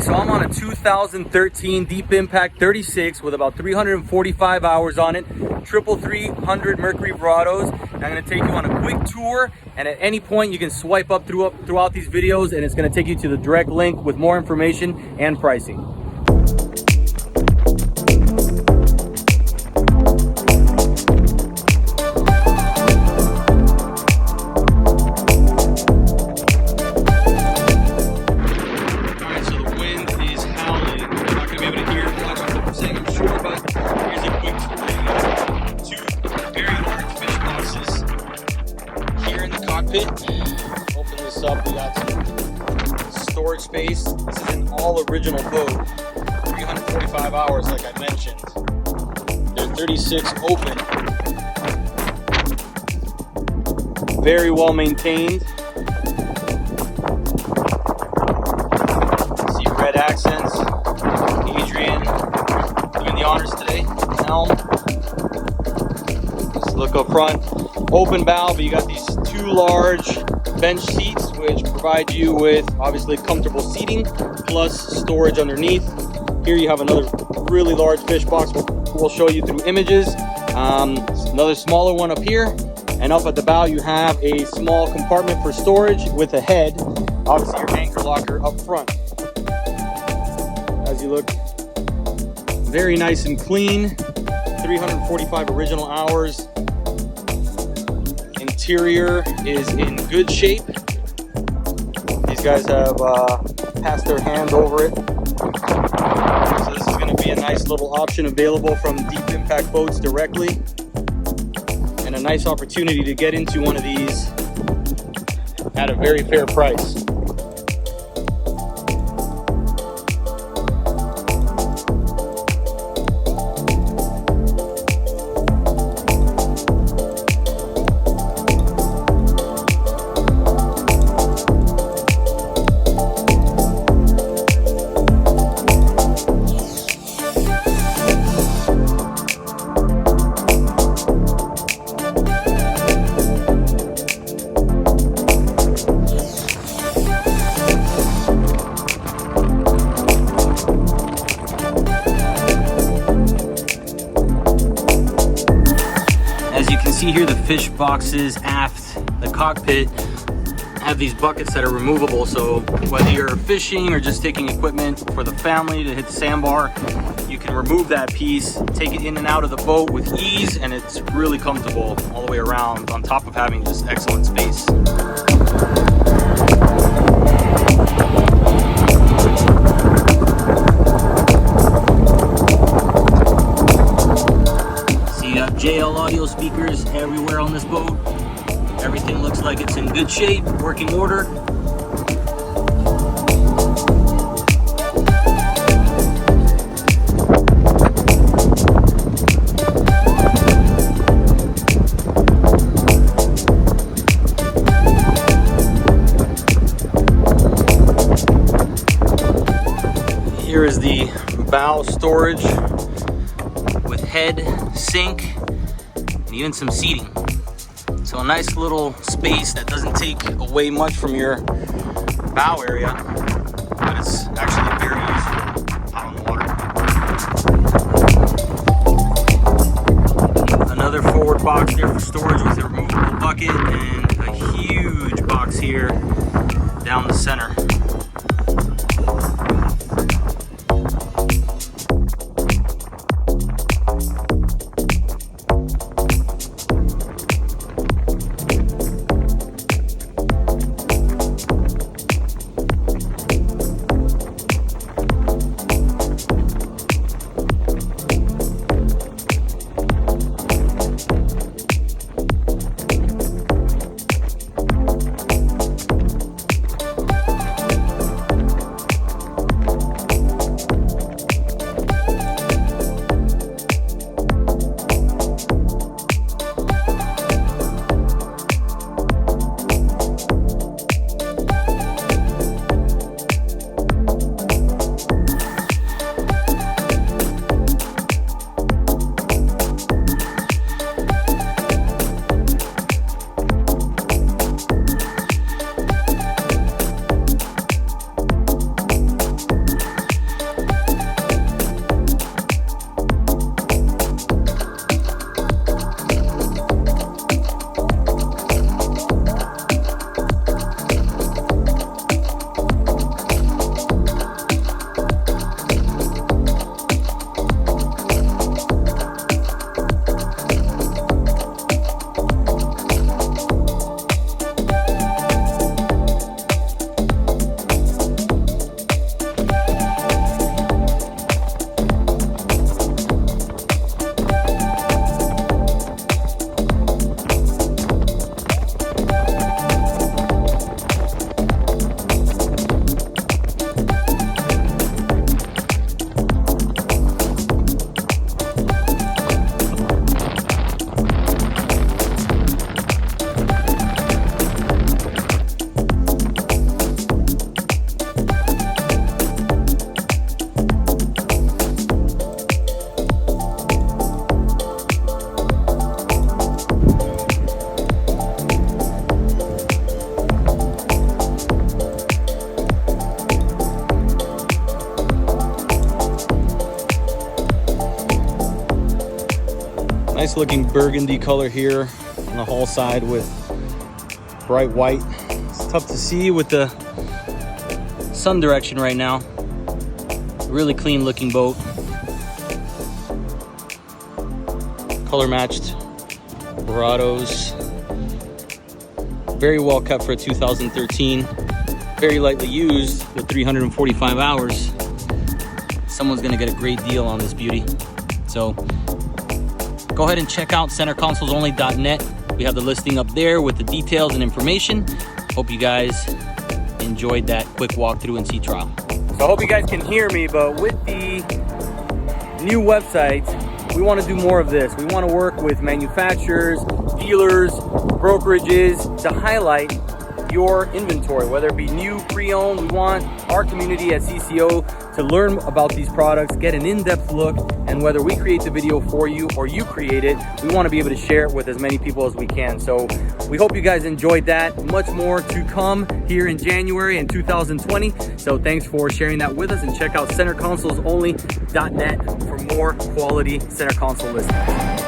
Okay, so I'm on a 2013 Deep Impact 36 with about 345 hours on it, triple 300 Mercury Verados. I'm going to take you on a quick tour, and at any point you can swipe up throughout these videos, and it's going to take you to the direct link with more information and pricing. Open this up, we got some storage space. This is an all original boat, 345 hours like I mentioned. They're 36 open. Very well maintained. See red accents. Adrian doing the honors today. Helm. Let's look up front. Open bow, but you got these two large bench seats which provide you with obviously comfortable seating plus storage underneath. Here you have another really large fish box we'll show you through images. Another smaller one up here, and up at the bow you have a small compartment for storage with a head, obviously your anchor locker up front. As you look, very nice and clean, 345 original hours. Interior is in good shape. These guys have passed their hands over it. So this is going to be a nice little option available from Deep Impact Boats directly. And a nice opportunity to get into one of these at a very fair price. See here the fish boxes aft the cockpit have these buckets that are removable, so whether you're fishing or just taking equipment for the family to hit the sandbar, you can remove that piece, take it in and out of the boat with ease, and it's really comfortable all the way around on top of having just excellent space. JL audio speakers everywhere on this boat. Everything looks like it's in good shape, working order. Here is the bow storage with head, sink, and even some seating. So a nice little space that doesn't take away much from your bow area, but it's actually very useful out on the water. Another forward box there for storage with a removable bucket, and a huge box here down the center. Nice looking burgundy color here on the hull side with bright white. It's tough to see with the sun direction right now. Really clean looking boat. Color matched Dorados. Very well kept for a 2013. Very lightly used with 345 hours. Someone's gonna get a great deal on this beauty. So go ahead and check out centerconsolesonly.net. We have the listing up there with the details and information. Hope you guys enjoyed that quick walkthrough and sea trial. So I hope you guys can hear me, but with the new website, we want to do more of this. We want to work with manufacturers, dealers, brokerages to highlight your inventory, whether it be new, pre-owned. We want our community at CCO to learn about these products, get an in-depth look, and whether we create the video for you or you create it, we want to be able to share it with as many people as we can. So we hope you guys enjoyed that. Much more to come here in January in 2020. So thanks for sharing that with us, and check out centerconsolesonly.net for more quality center console listings.